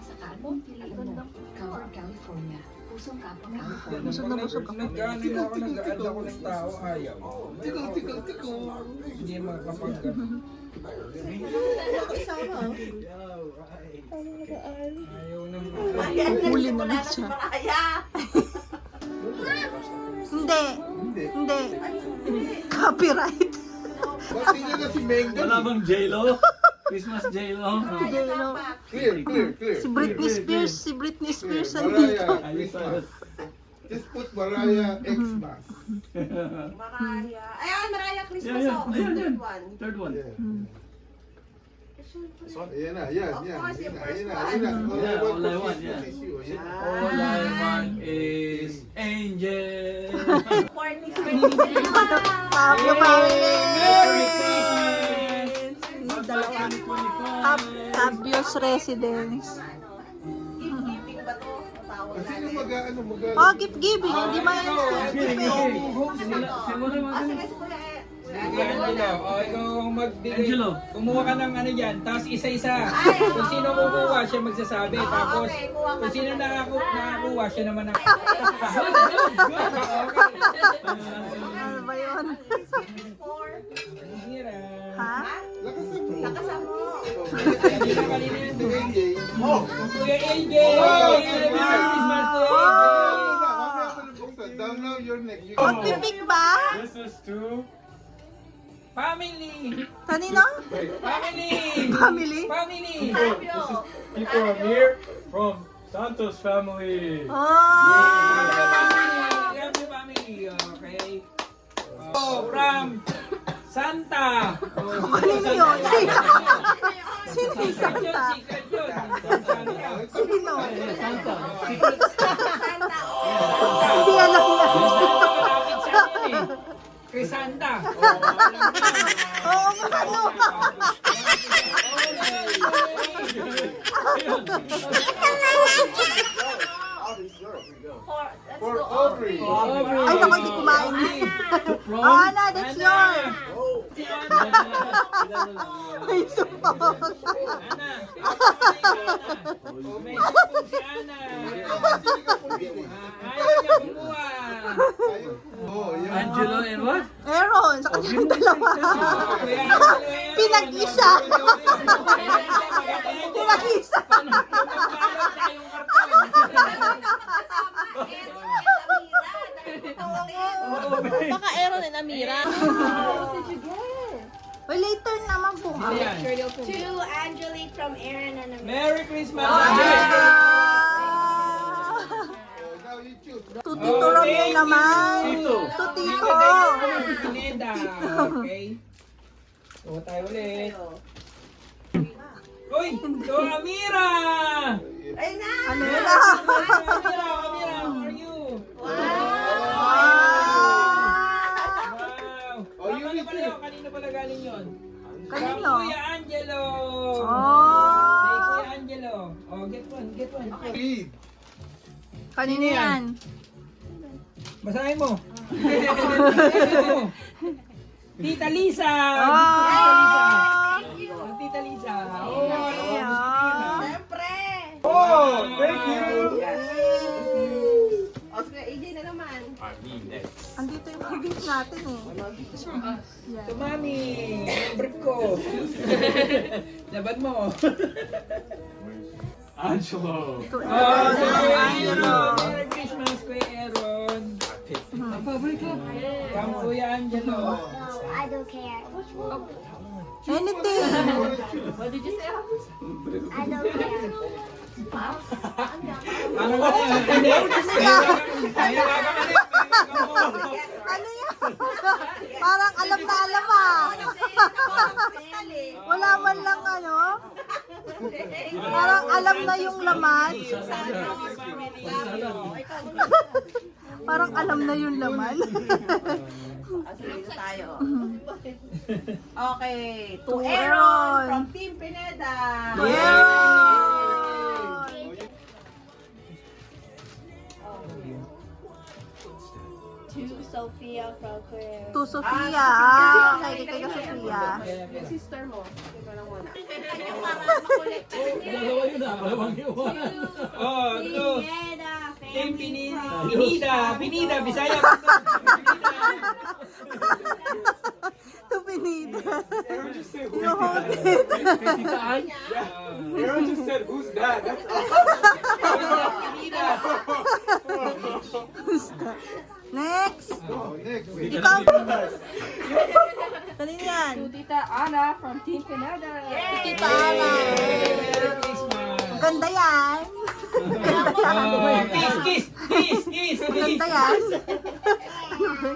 sa kanon, piliin mo. Cover California. Pusong kapwa California. Busog na busog ako. Nag-add ako ng tao, ayaw. Hindi makapag... Ayaw naman. Huli naman siya. Hindi. Hindi. Copyright. Pati niya na si Menggan. Wala bang J-Lo? Christmas J-Lo? J-Lo. Clear. Si Britney Spears. Si Britney Spears Mariah, nandito. Christmas. Just put Mariah Xmas. Mariah. Ayan, Mariah Christmas. Yeah, Oh, ayan, third yan. one. Third one. Yeah. Ayan na, Of course, yung first one. Yeah, all I want, yeah. Yeah. All I want is angel. Corny Happy family! Merry Christmas! Habios residence. Gift-giving ba to? Tawag Kasi yung natin. Oh, gift giving. Hindi ba yan gift giving? Simula mo. Sige, si Kuya Sige, Angelo. O, ikaw ang magbigay. Angelo. Kumuha ka ng ano dyan. Tapos isa-isa. Ay, oo. Kung sino kukuha, siya magsasabi. Oo, Tapos, okay, kuha ka. kung sino nakakuha, siya naman ang... Ano ba yun? Four. Hira. Ha? Lakasan mo. Lakasan mo. Hindi na kanina yun. Si AJ. Oh! Kuya AJ! Oh, Merry yeah. Christmas, Kuya Oh. AJ! Mamaya ko nabuksan. Down now your neck. You Magpipik ba? This is to Family! Kanino? Family! Family? Family! Fabio. people from here from Santos family. Oh! Happy family! Okay. Oh, from Santa! Oh, Kanino yun? Sino yung Secret yun, Santa? secret yun. Santa. Sino? Santa. Santa. Oh. Hindi alam na. Malapit sa atin eh. Kay Santa. Oo, ano? Four. Let's For go. Aubrey. Ay, naku, hindi kumain. Oh, Ana, that's yours. Ay, supong. Ana. Oh, may supong si Ana. Ayaw niya kumuha. Oh, yeah. Angelo and what? Aaron, sa kanilang dalawa. Kuya Angelo, eh. Pinag-isa. Pinag-isa. Baka Aaron and Amira. Well, later naman po. Ayan. To Angelique from Aaron and Amira. Merry Christmas! Ah! Now you choose. To Tito Romeo naman. Tito. To Tito. Pineda. Okay. So, tayo ulit. Uy! So, Amira! Ay na! Ano yun? Amira, how are you? Wow! Wow! Oh, you Kanino need pala to- yun? Kanino pala galing yun? Kanino? From Kuya Angelo! Kay Oh! Kuya Angelo. Oh, get one, get one. Read. Kanino yan? Basahin mo. Tita Lisa! Oh! Tita Lisa! Tita Lisa! Oh, Yeah. Siyempre! Oh, thank you! O, sige, AJ na naman. Andito yung gift natin eh. So, mami, brief ko. Laban mo. Angelo. Ito, Oh, so, Angelo. Merry Christmas, Kuya Aaron. From Kuya Angelo. I don't care. Anything. What did you say? I don't care. Ano ba yan? Hindi. Ano yan? Parang alam na alam ah. Wala man lang ano. Parang alam na yung laman. Parang alam na yung laman. Sige tayo. Okay. To To Aaron Aaron. from Team Pineda. Yeah! To Sophia from Korea. To Sofia. Ah, okay, kay Sofia. Yung sister mo. Ikaw lang muna. Dalawa yun ah. Dalawang iwan. Oh, ito. Team Pinida, Bisaya. To Pinida. Aaron just said, You hold it. Aaron just said, who's that? That's Next. Oh, next. Ikaw. Kanina yan. Tita Ana from Team Pineda. Tita Ana. Ang ganda yan. Kiss. Ang ganda yan.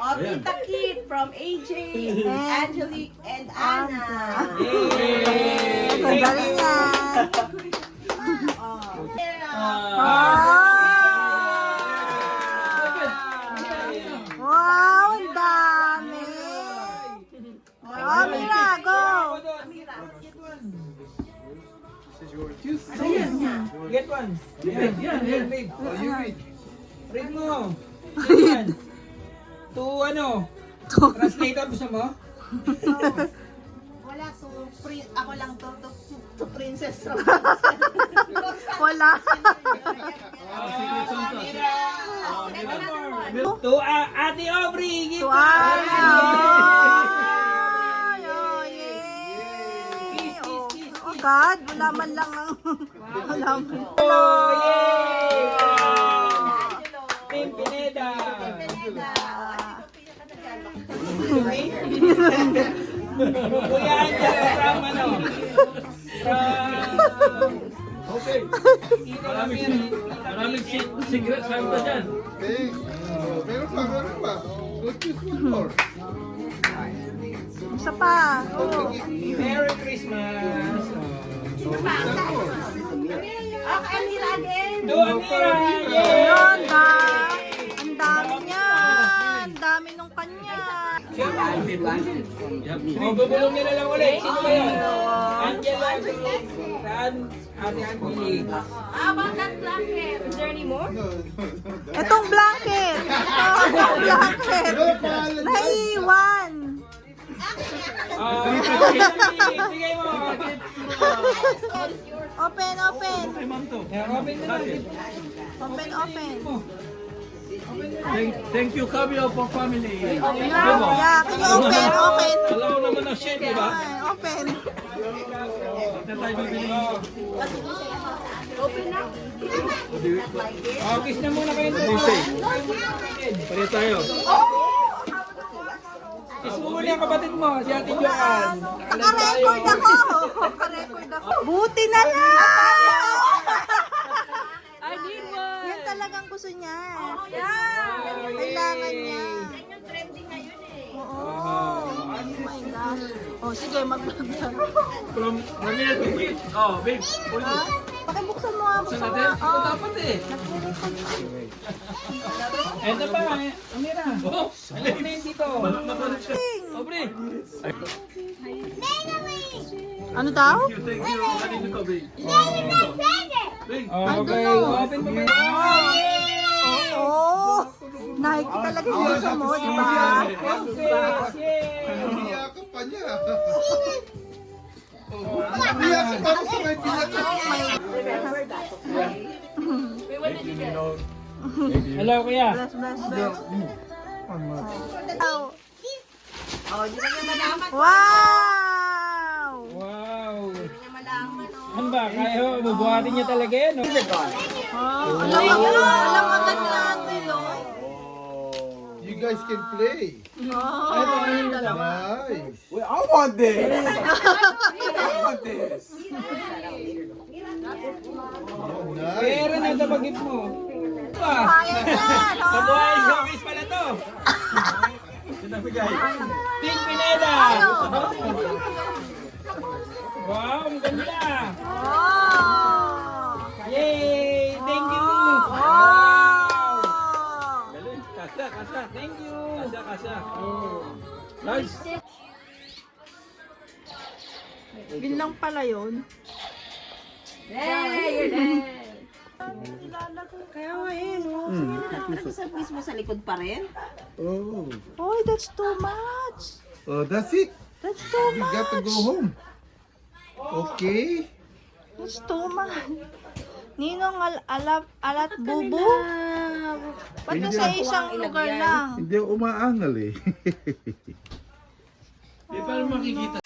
Oh, Tita Kit from AJ, Angelique, and Anna. Ang ganda rin yan. Wow, ang dami. Oh, Mira, go. Get one. Yan, babe. Oh, you read. Read mo. Yan. To ano? Translator gusto mo? Wala to, ako lang to Princess from Wala. To Ate Aubrey. Get To one. Ana. Oh, Kiss. yay. Oh, God, wala man lang ang... Wala man. Oh, yay! Team Pineda. Kuya Angel from ano? okay. Maraming secret sa ito dyan. Okay. Oh, meron pa. Go choose one more. Isa pa. Oh. Merry Christmas. One more. Okay, Amira again. To Amira. Yay! Ayun, ang dami niya. Ang dami nung kanya. O, bubulong nila lang ulit. Sino ba yun? Angela. Ate Angelique. How about that blanket? Is there any more? No. Etong blanket. Etong blanket. Ano ang pangalan niya? Naiwan. Bigay mo. Open. Yeah, open na lang. Open. Thank you, Camille, for family. Yeah, can you open? Alam mo naman ang share, di ba? Open. Na tayo bibili. Kiss na muna kayo. What do you say? Pare tayo. Kiss mo muna yung kapatid mo, si Ate Joanne. Naka-record ako. Buti na lang. I need one. Yan talagang gusto niya. Kailangan niya. Yung trending ngayon eh. Oo. Oh my gosh. Oh, sige, mag-vlog ka. From here to here. Oh, babe. Pakibuksan mo nga. Saan Buksan mo natin? nga. Ito dapat eh. Ito pa, Amira. Oh, Ano na yun dito? makulit siya. Aubrey. Ano daw? Thank you. Kanino to, babe? Babe. Okay, open mo kayo. Oo. Nike talaga yung gusto mo, di ba? Niyakap pa niya. Niyakap pa ako sa may pinaka. Hello, kuya. Bless. Oh. Oh, di na niya malaman. Wow! Wow. Di niya malaman. Ano ba? Kaya ho, bubuhatin niya talaga yan. No? Oh, alam agad ni ate, no? You guys can play. Oh, Nice. Wait, I want this. I want this. Oh, nice. Pera na tabagit mo. Ah, kaya yan, kabuhay oh! showcase pala to. Pinabigay. Team Pineda. Ayaw. Wow, ang ganda. Oh! Yay! Thank you. Oh! Galing. Kasha. Thank you. Kasha. Nice. Yun lang pala yun. Hey, you're dead. Kaya nga eh, no? Sa mismo sa likod pa rin? Oh. Oy, that's too much. Oh, that's it. That's too You got to go much. home. Okay. Gusto man. Ninong alat bubu. Ba't na sa isang lugar lang? Hindi ako umaangal eh. Eh, paano makikita